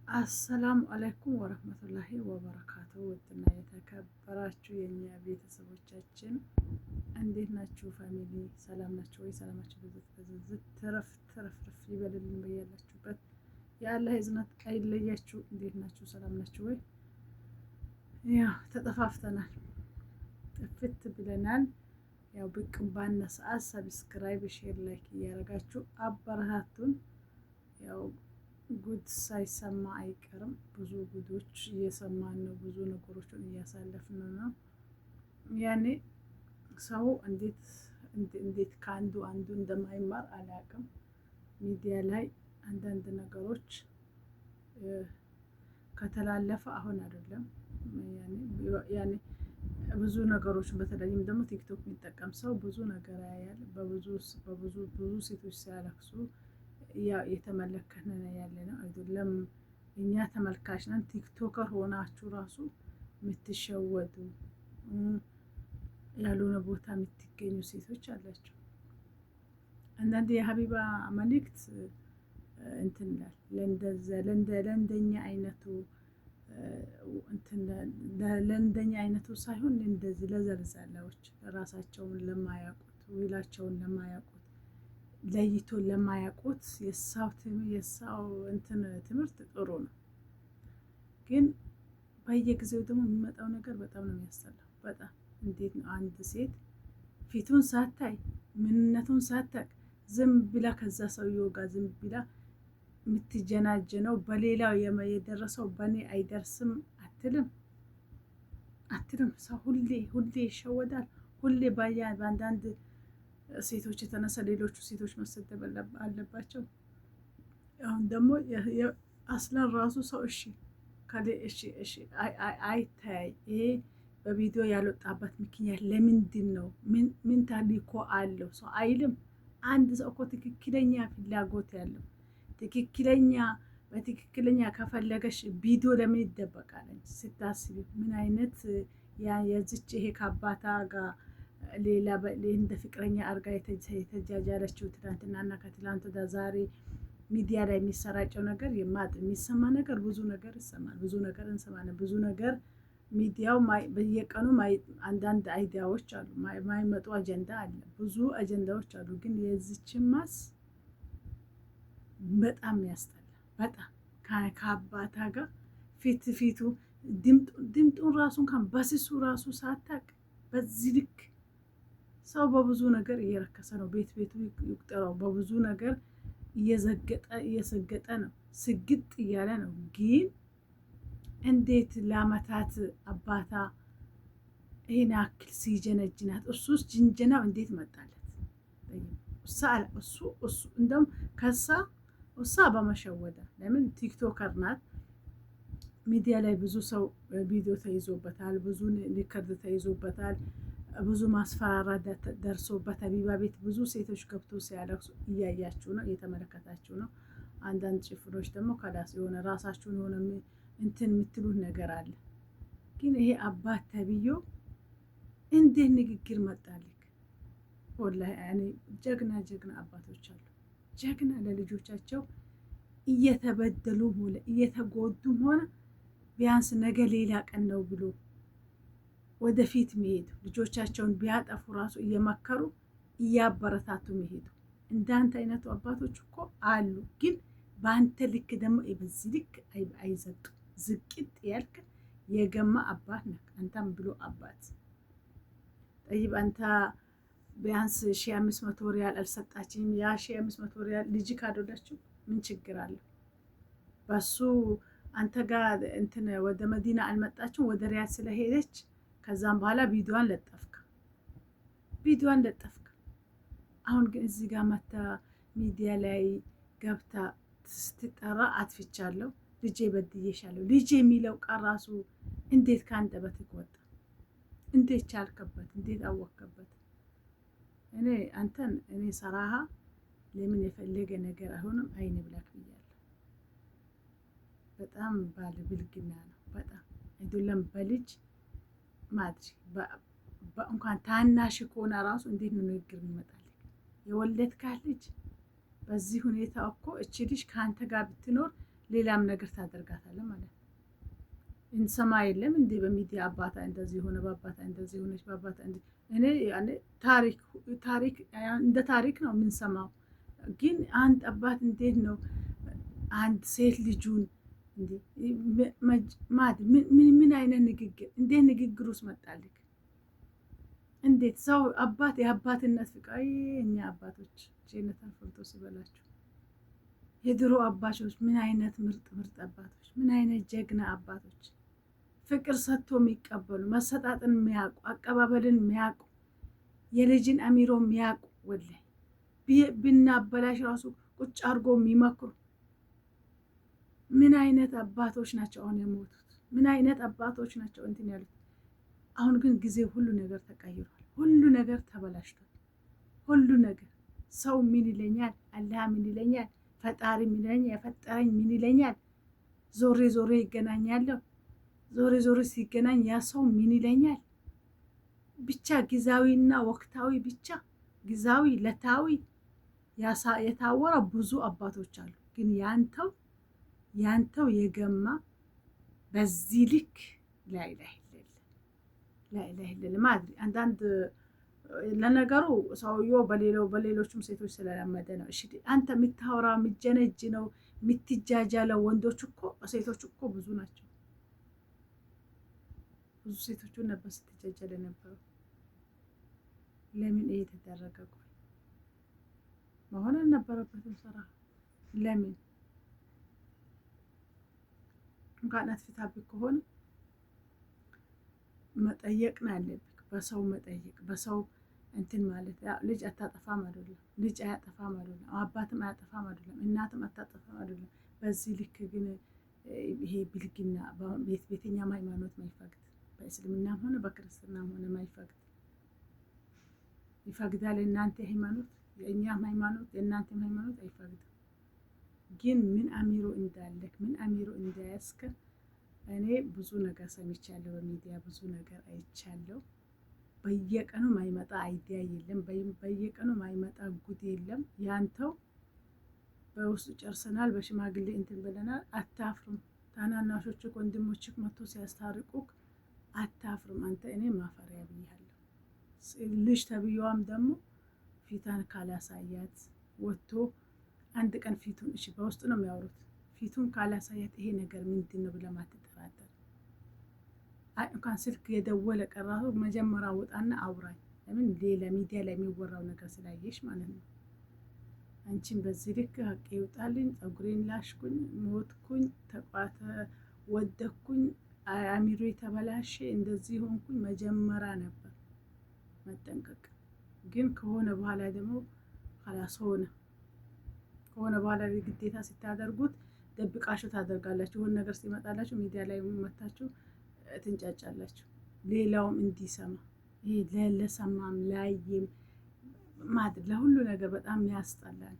አሰላሙ አለይኩም ወረህመቱላሂ ወበረካቱ። ውድና የተከበራችሁ የኛ ቤተሰቦቻችን እንዴት ናችሁ? ፋሚሊ ሰላም ናችሁ ወይ? ሰላማችሁ ብዝት ትረፍ ይበልልን በያላችሁበት። የአላህ እዝነት አይለያችሁ። እንዴት ናችሁ? ሰላም ናችሁ ወይ? ያው ተጠፋፍተናል፣ ጥፍት ብለናል። ያው ብቅ ባነ ሰዓት ሰብስክራይብ፣ ሼር፣ ላይክ እያደረጋችሁ አበረታቱን። ያው ጉድ ሳይሰማ አይቀርም። ብዙ ጉዶች እየሰማን ነው። ብዙ ነገሮችን እያሳለፍን ነው። ያኔ ሰው እንዴት ከአንዱ እንደማይማር አላውቅም። ሚዲያ ላይ አንዳንድ ነገሮች ከተላለፈ አሁን አይደለም ያኔ ብዙ ነገሮች በተለይም ደግሞ ቲክቶክ የሚጠቀም ሰው ብዙ ነገር ያያል። በብዙ ሴቶች ሲያለቅሱ የተመለከትን ያለ ነው አይደለም። እኛ ተመልካች ነን። ቲክቶከር ሆናችሁ ራሱ የምትሸወዱ ያልሆነ ቦታ የምትገኙ ሴቶች አላቸው። አንዳንድ የሀቢባ መልእክት እንትን ለእንደኛ አይነቱ ለእንደኛ አይነቱ ሳይሆን እንደዚህ ለዘልዛላዎች ራሳቸውን ለማያውቁት ውላቸውን ለማያውቁት ለይቶ ለማያውቁት የሳው እንትን ትምህርት ጥሩ ነው። ግን በየጊዜው ደግሞ የሚመጣው ነገር በጣም ነው የሚያስጠላው። በጣም እንዴት ነው አንድ ሴት ፊቱን ሳታይ ምንነቱን ሳታቅ ዝም ብላ ከዛ ሰውዬው ጋር ዝም ብላ የምትጀናጀነው በሌላው የደረሰው በእኔ አይደርስም አትልም። ሰው ሁሌ ይሸወዳል። ሁሌ በአንዳንድ ሴቶች የተነሳ ሌሎቹ ሴቶች መሰደብ አለባቸው። አሁን ደግሞ አስለን ራሱ ሰው እሺ አይተያይ። ይሄ በቪዲዮ ያልወጣበት ምክንያት ለምንድን ነው? ምን ታሪኮ አለው ሰው አይልም። አንድ ሰው እኮ ትክክለኛ ፍላጎት ያለው በትክክለኛ ከፈለገች ቪዲዮ ለምን ይደበቃል? ስታስቢ ምን አይነት የዚች ይሄ ከአባታ ጋር ሌላ እንደ ፍቅረኛ አርጋ የተጃጃለችው ትናንትናና ከትላንት ወደ ዛሬ ሚዲያ ላይ የሚሰራጨው ነገር የሚሰማ ነገር ብዙ ነገር ይሰማል። ብዙ ነገር እንሰማለን። ብዙ ነገር ሚዲያው በየቀኑ አንዳንድ አይዲያዎች አሉ። ማይመጡ አጀንዳ አለ። ብዙ አጀንዳዎች አሉ። ግን የዚችማስ በጣም ያስጠላ። በጣም ከአባታ ጋር ፊቱ ድምጡን ራሱን በስሱ ራሱ ሳታቅ በዚህ ልክ ሰው በብዙ ነገር እየረከሰ ነው። ቤቱ ይቁጠረው። በብዙ ነገር እየሰገጠ ነው። ስግጥ እያለ ነው። ግን እንዴት ለአመታት አባታ ይሄን ያክል ሲጀነጅናት፣ እሱስ ጅንጀናው እንዴት መጣለት? እሱ እንደውም እሷ በመሸወዳ ለምን ቲክቶከር ናት። ሚዲያ ላይ ብዙ ሰው ቪዲዮ ተይዞበታል። ብዙ ሪከርድ ተይዞበታል። ብዙ ማስፈራራት ደርሶበት ሀቢባ ቤት ብዙ ሴቶች ገብቶ ሲያለቅሱ እያያችሁ ነው፣ እየተመለከታችሁ ነው። አንዳንድ ጭፍሮች ደግሞ ከዳስ የሆነ ራሳችሁን የሆነ እንትን የምትሉት ነገር አለ። ግን ይሄ አባት ተብዮ እንዴት ንግግር መጣልክ? ወላሂ እኔ ጀግና አባቶች አሉ። ጀግና ለልጆቻቸው እየተበደሉም ሆነ እየተጎዱም ሆነ ቢያንስ ነገ ሌላ ቀን ነው ብሎ ወደፊት የሚሄዱ ልጆቻቸውን ቢያጠፉ ራሱ እየመከሩ እያበረታቱ የሚሄዱ እንዳንተ አይነቱ አባቶች እኮ አሉ። ግን በአንተ ልክ ደግሞ በዚህ ልክ አይዘጡ። ዝቅጥ ያልክ የገማ አባት ነህ። አንተም ብሎ አባት ጠይብ አንተ ቢያንስ 1500 ሪያል አልሰጣችኝም። ያ 1500 ሪያል ልጅ ካዶላችሁ ምን ችግር አለው? በሱ አንተ ጋር እንትን ወደ መዲና አልመጣችሁም። ወደ ሪያድ ስለሄደች ከዛም በኋላ ቪዲዮዋን ለጠፍክ። አሁን ግን እዚህ ጋር መታ ሚዲያ ላይ ገብታ ስትጠራ አጥፍቻለሁ፣ ልጄ በድዬሻለሁ። ልጄ የሚለው ቃል ራሱ እንዴት ከአንደበትህ ወጣ? እንዴት ቻልከበት? እንዴት አወቅከበት? እኔ ሰራሃ ለምን የፈለገ ነገር አይሆንም አይን ብላክ ብያለሁ። በጣም ባለ ብልግና ነው። በጣም አይደለም በልጅ ማድሪ እንኳን ታናሽ ከሆነ ራሱ እንዴት ነው ንግግር ይመጣል? የወለድካት ልጅ በዚህ ሁኔታ እኮ እቺ ልጅ ከአንተ ጋር ብትኖር ሌላም ነገር ታደርጋታለህ ማለት ነው። እንሰማ የለም እንዴ በሚዲያ አባታ እንደዚህ ሆነ፣ በአባታ እንደዚህ ሆነች፣ በአባታ እኔ ያኔ ታሪክ እንደ ታሪክ ነው የምንሰማው። ግን አንድ አባት እንዴት ነው አንድ ሴት ልጁን ምን አይነት ንግግር እንዴት ንግግር ውስጥ መጣልክ? እንዴት ሰው አባት የአባትነት ፍቅር እኛ አባቶች ጀነትን ፍርዶስ ይበላችሁ። የድሮ አባቶች ምን አይነት ምርጥ ምርጥ አባቶች፣ ምን አይነት ጀግና አባቶች፣ ፍቅር ሰጥቶ የሚቀበሉ መሰጣጥን የሚያውቁ አቀባበልን የሚያውቁ የልጅን አሚሮ የሚያውቁ ወላሂ ብናበላሽ ራሱ ቁጭ አድርጎ የሚመክሩ ምን አይነት አባቶች ናቸው አሁን የሞቱት? ምን አይነት አባቶች ናቸው እንትን ያሉት? አሁን ግን ጊዜ ሁሉ ነገር ተቀይሯል። ሁሉ ነገር ተበላሽቷል። ሁሉ ነገር ሰው ምን ይለኛል፣ አላህ ምን ይለኛል፣ ፈጣሪ ምን ይለኛል፣ የፈጠረኝ ምን ይለኛል፣ ዞሬ ዞሬ ይገናኛለሁ። ዞሬ ዞሬ ሲገናኝ ያ ሰው ምን ይለኛል፣ ብቻ ጊዜያዊና ወቅታዊ ብቻ ጊዜያዊ ለታዊ የታወረ ብዙ አባቶች አሉ። ግን ያንተው የገማ በዚህ ልክ ላኢላሀ ኢለላህ ማድሪ አንዳንድ ለነገሩ ሰውየው በሌሎችም ሴቶች ስለለመደ ነው። እሺ አንተ የምታወራ የምትጀነጅ ነው የምትጃጃለው። ወንዶች እኮ ሴቶች እኮ ብዙ ናቸው። ብዙ ሴቶቹን ነበር ስትጃጃል የነበረው። ለምን ይሄ ተደረገ? ቆይ መሆን አልነበረበትም ስራ። ለምን እንኳን አጥፍታብህ ከሆነ መጠየቅ ነው ያለብህ። በሰው መጠየቅ፣ በሰው እንትን ማለት ልጅ አታጠፋም አይደለም፣ ልጅ አያጠፋም አይደለም፣ አባትም አያጠፋም አይደለም፣ እናትም አታጠፋም አይደለም። በዚህ ልክ ግን ይሄ ብልግና በየትኛውም ሃይማኖት ማይፈቅድ፣ በእስልምናም ሆነ በክርስትናም ሆነ ማይፈቅድ። ይፈቅዳል እናንተ ሃይማኖት፣ የእኛም ሃይማኖት፣ የእናንተም ሃይማኖት አይፈቅድም። ግን ምን አሚሮ እንዳለክ ምን አሚሮ እንዳያስከ እኔ ብዙ ነገር ሰምቻለሁ፣ በሚዲያ ብዙ ነገር አይቻለሁ። በየቀኑ ማይመጣ አይዲያ የለም፣ በየቀኑ ማይመጣ ጉድ የለም። ያንተው በውስጡ ጨርሰናል፣ በሽማግሌ እንትን ብለናል። አታፍርም? ታናናሾችክ ወንድሞችክ መጥቶ ሲያስታርቁክ አታፍርም? አንተ እኔ ማፈሪያ ብያለሁ። ልጅ ተብዬዋም ደግሞ ፊታን ካላሳያት ወጥቶ አንድ ቀን ፊቱን እሺ፣ በውስጡ ነው የሚያወሩት። ፊቱን ካላሳያት ይሄ ነገር ምንድን ነው ብለህ ማትጠራጠር? እንኳን ስልክ የደወለ ቀራሱ መጀመሪያ ወጣና አውራኝ። ለምን ሌላ ሚዲያ ላይ የሚወራው ነገር ስላየሽ ማለት ነው። አንቺን በዚህ ልክ ሀቅ ይውጣልኝ፣ ፀጉሬን ላሽኩኝ፣ ሞትኩኝ፣ ተቋተ ወደኩኝ፣ አሚሮ የተበላሸ እንደዚህ ሆንኩኝ መጀመሪያ ነበር መጠንቀቅ። ግን ከሆነ በኋላ ደግሞ ኸላስ ከሆነ በኋላ ግዴታ ስታደርጉት ደብቃችሁ ታደርጋላችሁ። የሆነ ነገር ሲመጣላችሁ ሚዲያ ላይ መታችሁ ትንጫጫላችሁ፣ ሌላውም እንዲሰማ። ይሄ ለሰማም ላይም ማድረግ ለሁሉ ነገር በጣም ያስጠላል፣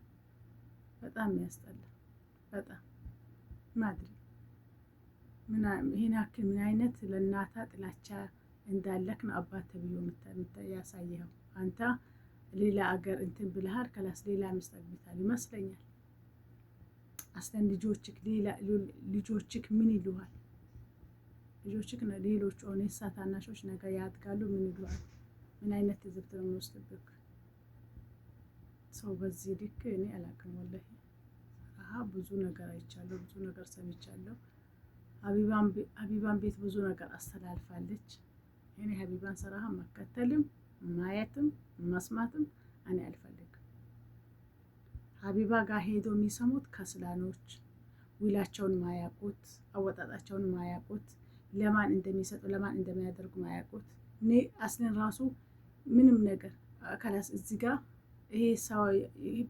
በጣም ያስጠላል። በጣም ማድረግ ይሄን ያክል ምን አይነት ለእናታ ጥላቻ እንዳለክ ነው አባት ተብዮ ያሳየኸው። አንተ ሌላ አገር እንትን ብለሃል፣ ከላስ ሌላ ሚስት አግብተሃል ይመስለኛል። አስተን ልጆችክ ምን ይሉሃል? ልጆችክ ሌሎች ኦኔሳ ታናሾች ነገር ያድጋሉ። ምን ይሉሃል? ምን አይነት ትዝብት ነው የሚወስድብክ ሰው በዚህ ልክ? እኔ አላውቅም ወላሂ። ብዙ ነገር አይቻለሁ፣ ብዙ ነገር ሰምቻለሁ። ሀቢባን ቤት ብዙ ነገር አስተላልፋለች። እኔ ሀቢባን ስራህ መከተልም ማየትም መስማትም እኔ አልፈልግም። ሀቢባ ጋር ሄዶ የሚሰሙት ከስላኖች ዊላቸውን ማያውቁት፣ አወጣጣቸውን ማያውቁት፣ ለማን እንደሚሰጡ ለማን እንደሚያደርጉ ማያውቁት። እኔ አስለን ራሱ ምንም ነገር ከላስ እዚህ ጋር ይሄ ሰው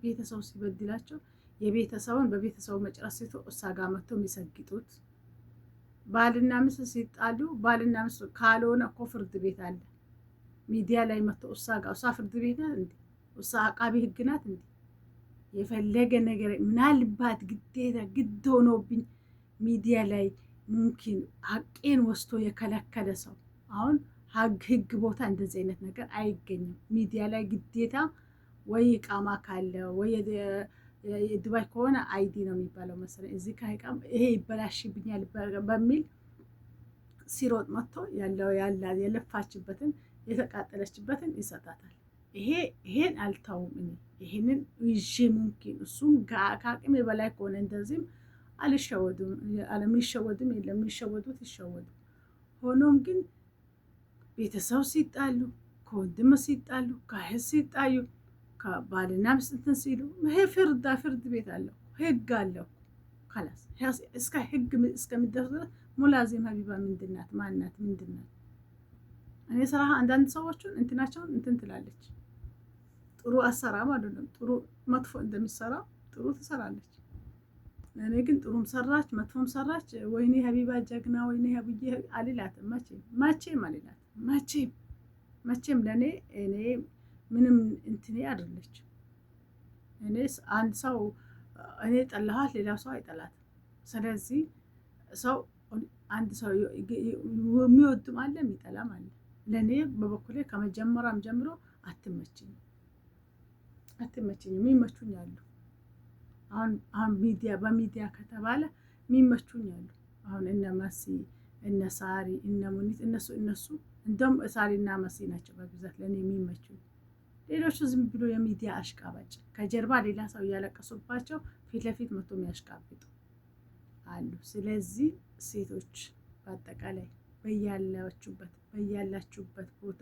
ቤተሰብ ሲበድላቸው የቤተሰቡን በቤተሰቡ መጨረስ ሲቶ እሳ ጋር መጥቶ የሚሰግጡት ባልና ሚስት ሲጣሉ ባልና ሚስት ካልሆነ እኮ ፍርድ ቤት አለ። ሚዲያ ላይ መጥቶ እሳ ጋር እሳ ፍርድ ቤት ናት እንዴ? እሳ አቃቢ ህግ ናት እንዴ? የፈለገ ነገር ምናልባት ግዴታ ግድ ሆኖብኝ ሚዲያ ላይ ሙምኪን ሀቄን ወስቶ የከለከለ ሰው አሁን ህግ ቦታ እንደዚህ አይነት ነገር አይገኝም። ሚዲያ ላይ ግዴታ ወይ ቃማ ካለ ወይ ዱባይ ከሆነ አይዲ ነው የሚባለው መሰለኝ። እዚህ ከሀይቃም ይሄ ይበላሽብኛል በሚል ሲሮጥ መጥቶ ያለው የለፋችበትን የተቃጠለችበትን ይሰጣታል። ይሄን አልተውም እኔ ይሄንን ይዤ ሙምኪን እሱም ከአቅሜ በላይ ከሆነ እንደዚህም አልሸወድም። የሚሸወድም የለም የሚሸወዱት ይሸወዱ። ሆኖም ግን ቤተሰብ ሲጣሉ፣ ከወንድም ሲጣሉ፣ ከእህት ሲጣዩ፣ ከባልና ሚስት ሲሉ ይሄ ፍርድ ቤት አለው፣ ህግ አለው። ከላስ እስከ ህግ እስከሚደርስ ድረስ ሙላዚም ሀቢባ ምንድናት? ማናት? ምንድናት? እኔ ስራ አንዳንድ ሰዎችን እንትናቸውን እንትን ትላለች። ጥሩ አሰራም አይደለም። ጥሩ መጥፎ እንደሚሰራ ጥሩ ትሰራለች። እኔ ግን ጥሩም ሰራች መጥፎም ሰራች ወይኔ ሀቢባ ጀግና፣ ወይኔ ሀብዬ አልላትም። መቼም አልላትም። መቼም ለእኔ እኔ ምንም እንትኔ አይደለች። እኔ አንድ ሰው እኔ ጠላኋት ሌላው ሰው አይጠላትም። ስለዚህ ሰው አንድ ሰው የሚወድም አለ የሚጠላም አለ። ለእኔ በበኩሌ ከመጀመሪያም ጀምሮ አትመችኝም። የሚመቹኝ አሉ። አሁን በሚዲያ ከተባለ የሚመቹኝ አሉ። አሁን እነ መሲ፣ እነ ሳሪ፣ እነ ሙኒት እነሱ እንደውም ሳሪና መሲ ናቸው በብዛት ለእኔ የሚመቹኝ። ሌሎቹ ዝም ብሎ የሚዲያ አሽቃባጭ ከጀርባ ሌላ ሰው እያለቀሱባቸው ፊት ለፊት መቶ የሚያሽቃብጡ አሉ። ስለዚህ ሴቶች በአጠቃላይ በያላችሁበት ቦታ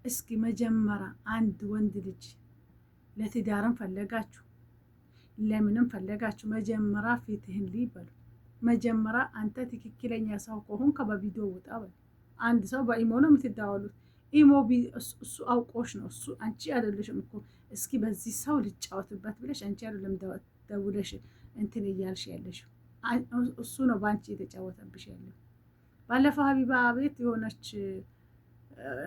እስኪ መጀመሪያ አንድ ወንድ ልጅ ለትዳርም ፈለጋችሁ ለምንም ፈለጋችሁ መጀመሪያ ፊትህን ሊበሉ። መጀመሪያ አንተ ትክክለኛ ሰው ከሆንክ በቪዲዮ ውጣ በል። አንድ ሰው በኢሞ ነው የምትዳወሉት። ኢሞ እሱ አውቆሽ ነው፣ እሱ አንቺ አይደለሽም እኮ እስኪ በዚህ ሰው ልጫወትበት ብለሽ አንቺ አይደለም ደውለሽ እንትን እያልሽ ያለሽ፣ እሱ ነው በአንቺ የተጫወተብሽ ያለው። ባለፈው ሀቢባ ቤት የሆነች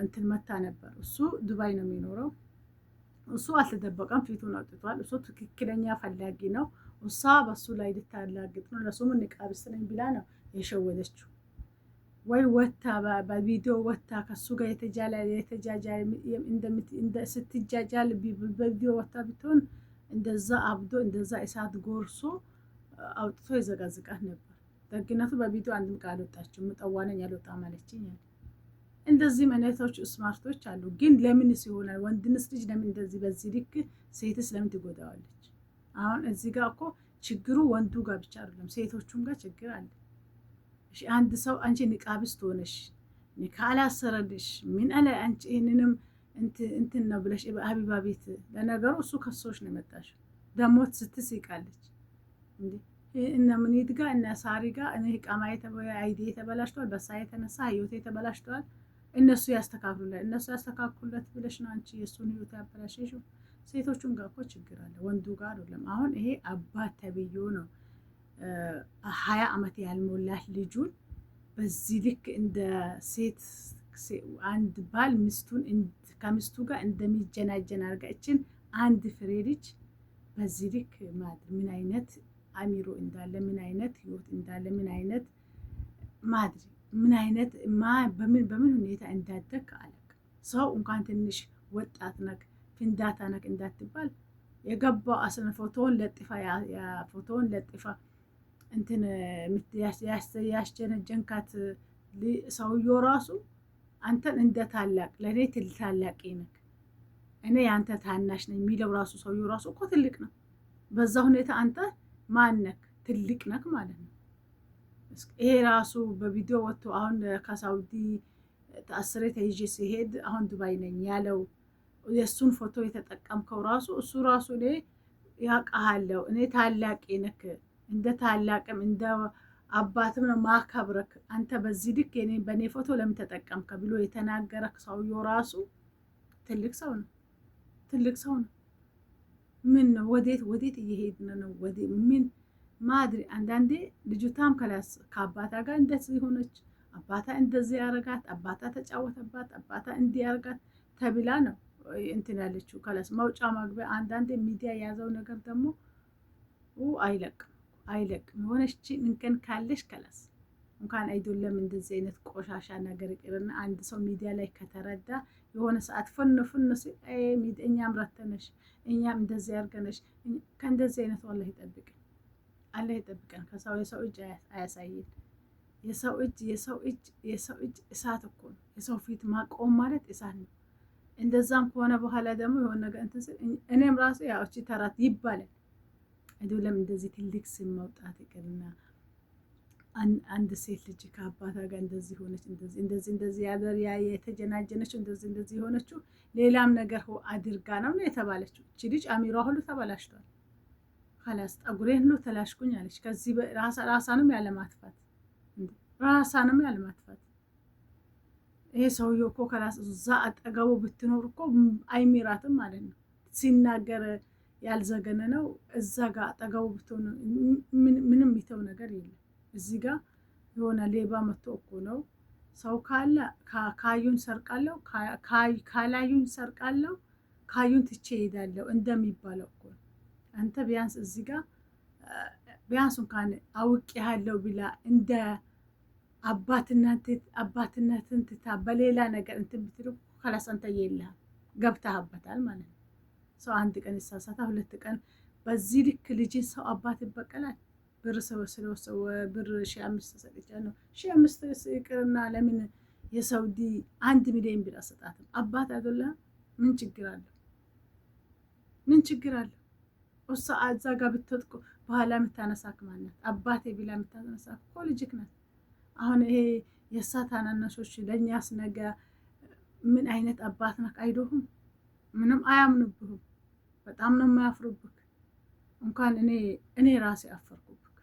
እንትን መታ ነበር። እሱ ዱባይ ነው የሚኖረው። እሱ አልተደበቀም፣ ፊቱን አውጥቷል። እሱ ትክክለኛ ፈላጊ ነው። እሷ በሱ ላይ ልታላግጥ ነው፣ ለሱም ንቃብስ ነኝ ብላ ነው የሸወደችው። ወይ ወታ በቪዲዮ ወታ ከሱ ጋር ስትጃጃል በቪዲዮ ወታ ብትሆን እንደዛ አብዶ እንደዛ እሳት ጎርሶ አውጥቶ ይዘጋዝቃት ነበር። ደግነቱ በቪዲዮ አንድም ቃል አልወጣችም። ምጠዋነኝ አልወጣም አለችኝ። እንደዚህ አይነቶች ስማርቶች አሉ። ግን ለምንስ ይሆናል? ወንድንስ ልጅ ለምን እንደዚህ በዚህ ልክ ሴትስ ለምን ትጎዳዋለች? አሁን እዚህ ጋር እኮ ችግሩ ወንዱ ጋር ብቻ አይደለም፣ ሴቶቹም ጋር ችግር አለ። እሺ አንድ ሰው አንቺ ንቃብስት ሆነሽ ካላሰረልሽ ምን አለ አንቺ ይሄንንም እንትን ነው ብለሽ ሀቢባ ቤት ለነገሩ እሱ ከሶች ነው የመጣሽው። ደሞት ስትስቃለች እንዴ እነ ምኒት ጋር እነ ሳሪ ጋር እኔ ቃማ አይዲ የተበላሽቷል፣ በሳ የተነሳ ህይወት የተበላሽቷል። እነሱ ያስተካክሉለት ብለሽ ነው አንቺ የእሱን ህይወት ያበላሽሽው። ሴቶቹን ጋር እኮ ችግር አለ፣ ወንዱ ጋር አይደለም። አሁን ይሄ አባት ተብዮ ነው 20 ዓመት ያልሞላት ልጁን በዚህ ልክ እንደ ሴት አንድ ባል ሚስቱን ከሚስቱ ጋር እንደሚጀናጀን አድርጋችን አንድ ፍሬ ልጅ በዚህ ልክ ማድረግ ምን አይነት አሚሮ እንዳለ ምን አይነት ህይወት እንዳለ ምን አይነት ማድረግ ምን አይነት በምን ሁኔታ እንዳደግ አለቅ ሰው እንኳን ትንሽ ወጣት ነክ ፍንዳታ ነክ እንዳትባል የገባው አስነ ፎቶውን ለጥፋ እንትን ያስጀነጀንካት ሰውየው ራሱ አንተን እንደ ታላቅ ለእኔ ታላቅ ነክ እኔ ያንተ ታናሽ ነኝ የሚለው ራሱ ሰውየው ራሱ እኮ ትልቅ ነው። በዛ ሁኔታ አንተ ማነክ ትልቅ ነክ ማለት ነው። ይሄ ራሱ በቪዲዮ ወጥቶ አሁን ከሳውዲ ተአስሬ ተይዤ ሲሄድ አሁን ዱባይ ነኝ ያለው የእሱን ፎቶ የተጠቀምከው ራሱ እሱ ራሱ እኔ ያውቃሃለሁ እኔ ታላቅ ነክ እንደ ታላቅም እንደ አባትም ነው ማከብረክ አንተ በዚህ ልክ በእኔ ፎቶ ለምን ተጠቀምከ ብሎ የተናገረክ ሰውየው ራሱ ትልቅ ሰው ነው። ምን ነው ወዴት እየሄድን ነው? ምን ማድሪ አንዳንዴ ልጅቷም ከአባታ ጋር እንደዚህ ሆነች፣ አባታ እንደዚህ ያረጋት፣ አባታ ተጫወተባት፣ አባታ እንዲህ ያረጋት ተብላ ነው እንትን ያለችው። ከላስ መውጫ መግቢያ አንዳንዴ ሚዲያ የያዘው ነገር ደግሞ አይለቅም የሆነች እንከን ካለሽ ከላስ እንኳን አይደለም እንደዚህ አይነት ቆሻሻ ነገር ይቅርና አንድ ሰው ሚዲያ ላይ ከተረዳ የሆነ ሰዓት ፍን ሲል እኛም ረተነሽ እኛም እንደዚህ ያርገነሽ። ከእንደዚህ አይነቱ አላህ ይጠብቀን፣ አላህ ይጠብቀን። የሰው እጅ አያሳየን። የሰው እጅ እሳት እኮ ነው። የሰው ፊት ማቆም ማለት እሳት ነው። እንደዛም ከሆነ በኋላ ደግሞ የሆነ ነገር እንትን ስል እኔም ራሴ ያው እቺ ተራት ይባላል እንዲሁ ለምን እንደዚህ ትልቅ ስም መውጣት ይቅርና አንድ ሴት ልጅ ከአባታ ጋር እንደዚህ ሆነች፣ እንደዚህ ያደር የተጀናጀነችው እንደዚህ የሆነችው ሌላም ነገር አድርጋ ነው የተባለችው። እቺ ልጅ አሚሯ ሁሉ ተበላሽቷል። ካላስ ጠጉሬን ሁሉ ተላሽኩኝ አለች። ከዚህ ራሳንም ያለማጥፋት ይሄ ሰውዬው እኮ ከራስ እዛ አጠገቡ ብትኖር እኮ አይሚራትም ማለት ነው። ሲናገር ያልዘገነ ነው። እዛ ጋር አጠገቡ ብትሆን ምንም የሚተው ነገር የለም። እዚህ ጋር የሆነ ሌባ መጥቶ እኮ ነው ሰው ካለ ካዩን ሰርቃለሁ፣ ካላዩን ሰርቃለሁ፣ ካዩን ትቼ እሄዳለሁ እንደሚባለው እኮ አንተ ቢያንስ እዚህ ጋር ቢያንስ እንኳን አውቄሃለሁ ብላ እንደ አባትነትን ትታ በሌላ ነገር እንትን ብትል ከላስ አንተ የለህም ገብተህበታል ማለት ነው። ሰው አንድ ቀን ይሳሳታ፣ ሁለት ቀን በዚህ ልክ ልጅን ሰው አባት ይበቀላል። ብር ስለወሰው ብር 5,000 ሰጥቻለሁ። 5,000 ይቅርና ለምን የሳውዲ 1 ሚሊዮን ብር አሰጣትም? አባት አይደለም? ምን ችግር አለው? ምን ችግር አለው? እሷ እዛ ጋር ብትወጥቁ በኋላ የምታነሳክ ማለት አባቴ ብላ የምታነሳክ እኮ ልጅክ ናት። አሁን ይሄ የእሷ ታናናሾች ለእኛስ ነገ ምን አይነት አባት ነክ አይዶሁም? ምንም አያምኑብህም። በጣም ነው የማያፍሩብክ። እንኳን እኔ ራሴ አፈርኩብክ።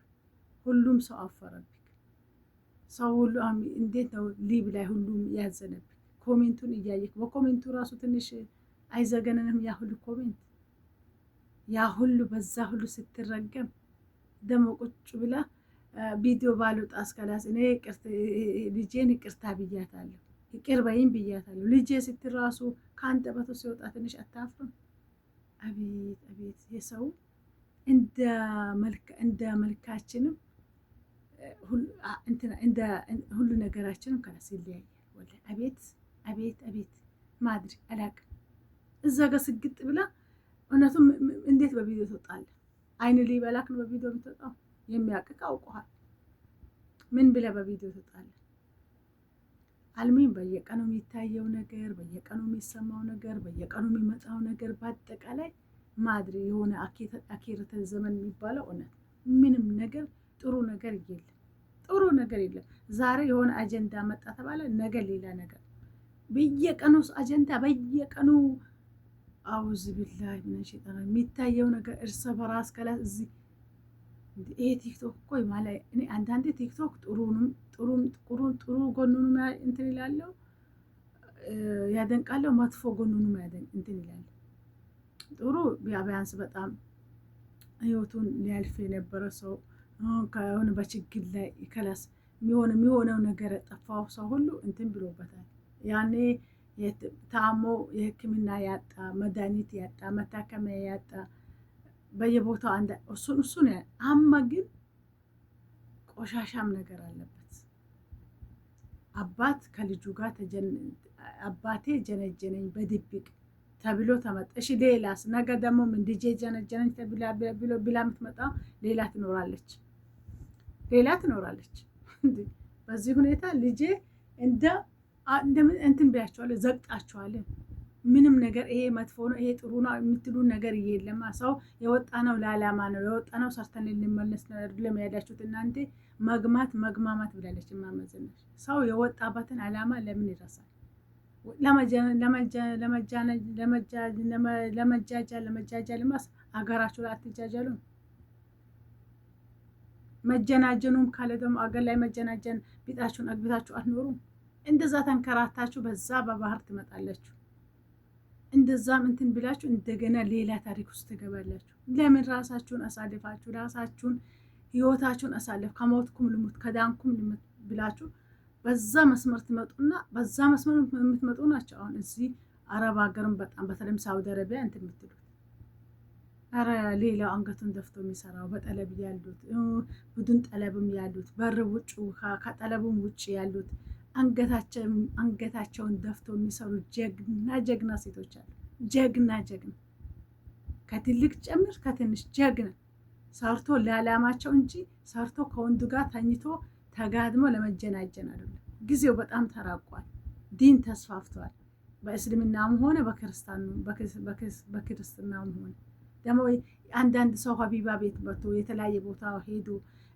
ሁሉም ሰው አፈረብክ። ሰው ሁሉ እንዴት ነው ሊብ ላይ ሁሉም ያዘነብክ። ኮሜንቱን እያየክ በኮሜንቱ ራሱ ትንሽ አይዘገነንም? ያ ሁሉ ኮሜንት ያ ሁሉ በዛ ሁሉ ስትረገም ደግሞ ቁጭ ብላ ቪዲዮ ባልወጣ አስከላስ እኔ ልጄን ይቅርታ ብያታለሁ፣ ይቅር በይኝ ብያታለሁ። ልጄ ስትራሱ ከአንደበቱ ሲወጣ ትንሽ አታፍርም? አቤት አቤት! የሰው እንደ መልካችንም ሁሉ ነገራችንም ከላስ ይለያያል። ወላሂ አቤት አቤት አቤት! ማድሪ አላቅም። እዛ ጋር ስግጥ ብላ እውነቱም እንዴት በቪዲዮ ትወጣለህ? አይን ሊበላክ ነው በቪዲዮ የምትወጣው። የሚያቅቅ አውቀዋል። ምን ብለህ በቪዲዮ ትወጣለህ? አልሚን በየቀኑ የሚታየው ነገር፣ በየቀኑ የሚሰማው ነገር፣ በየቀኑ የሚመጣው ነገር በአጠቃላይ ማድሪ የሆነ አኪረተ ዘመን የሚባለው እውነት ምንም ነገር ጥሩ ነገር የለም። ጥሩ ነገር የለም። ዛሬ የሆነ አጀንዳ መጣ ተባለ፣ ነገ ሌላ ነገር። በየቀኑ አጀንዳ በየቀኑ አውዝ ቢላሂ ምን ሸይጣን የሚታየው ነገር እርስ በራስ ከላስ እዚህ ይሄ ቲክቶክ እኮ ማለት እኔ አንዳንዴ ቲክቶክ ጥሩ ጎኑንም እንትን ይላለው ያደንቃለው፣ መጥፎ ጎኑንም እንትን ይላለው። ጥሩ ቢያንስ በጣም ህይወቱን ሊያልፍ የነበረ ሰው ከሆነ በችግር ላይ ከላስ የሚሆነው ነገር ጠፋው ሰው ሁሉ እንትን ብሎበታል። ያኔ ታሞ የሕክምና ያጣ መድኃኒት ያጣ መታከሚያ ያጣ በየቦታው እሱን አማ ግን ቆሻሻም ነገር አለበት። አባት ከልጁ ጋር አባቴ ጀነጀነኝ በድብቅ ተብሎ ተመጣ። እሺ ሌላስ? ነገ ደግሞ ምን ልጄ ጀነጀነኝ ብላ የምትመጣ ሌላ ትኖራለች። በዚህ ሁኔታ ልጄ እንደምን እንትን ብያቸዋለሁ፣ ዘግጣቸዋለን። ምንም ነገር ይሄ መጥፎ ነው ይሄ ጥሩ ነው የምትሉ ነገር የለም። ሰው የወጣ ነው ለዓላማ ነው የወጣ ነው ሰርተን ልንመለስ ነው አይደለም ያላችሁት እናንተ። መግማማት ብላለች ማመዘነች። ሰው የወጣበትን ዓላማ ለምን ይረሳል? ለመጃጃል ማስ አገራችሁ ላይ አትጃጃሉ። መጀናጀኑም ካለ ደግሞ አገር ላይ መጀናጀን ቢጣችሁን አግብታችሁ አትኖሩም። እንደዛ ተንከራታችሁ በዛ በባህር ትመጣላችሁ። እንደዛም እንትን ብላችሁ እንደገና ሌላ ታሪክ ውስጥ ትገባላችሁ። ለምን ራሳችሁን አሳልፋችሁ ራሳችሁን ህይወታችሁን አሳልፍ ከሞትኩም ልሙት ከዳንኩም ልሙት ብላችሁ በዛ መስመር ትመጡና በዛ መስመር የምትመጡ ናቸው። አሁን እዚህ አረብ ሀገርም በጣም በተለይም ሳውዲ አረቢያ እንትን የምትሉት አረ ሌላው አንገቱን ደፍቶ የሚሰራው በጠለብ ያሉት ቡድን ጠለብም ያሉት በር ውጭ ከጠለብም ውጭ ያሉት አንገታቸውን ደፍተው የሚሰሩ ጀግና ሴቶች አሉ። ጀግና ከትልቅ ጨምር ከትንሽ ጀግና ሰርቶ ለዓላማቸው እንጂ ሰርቶ ከወንዱ ጋር ተኝቶ ተጋድሞ ለመጀናጀን አይደለም። ጊዜው በጣም ተራቋል። ዲን ተስፋፍቷል። በእስልምናም ሆነ በክርስትናም ሆነ ደግሞ አንዳንድ ሰው ሀቢባ ቤት መጥቶ የተለያየ ቦታ ሄዶ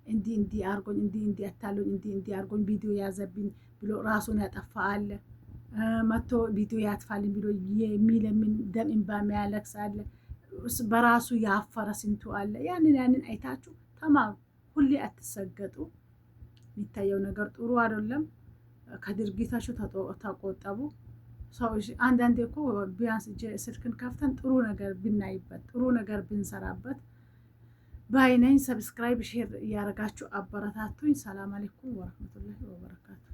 እንዲህ አርጎኝ እንዲህ አታሉኝ እንዲህ አርጎኝ ቪዲዮ ያዘብኝ ብሎ ራሱን ያጠፋ አለ። መጥቶ ቪዲዮ ያጥፋልኝ ብሎ የሚለምን ደም እንባ የሚያለቅስ አለ። በራሱ ያፈረ ስንቱ አለ። ያንን አይታችሁ ተማሩ። ሁሌ አትሰገጡ። የሚታየው ነገር ጥሩ አይደለም። ከድርጊታችሁ ተቆጠቡ። ሰዎች አንዳንዴ እኮ ቢያንስ ስልክን ከፍተን ጥሩ ነገር ብናይበት ጥሩ ነገር ብንሰራበት ባይነኝ። ሰብስክራይብ ሼር እያደረጋችሁ አበረታቱኝ። ሰላም አለይኩም ወረህመቱላሂ ወበረካቱ።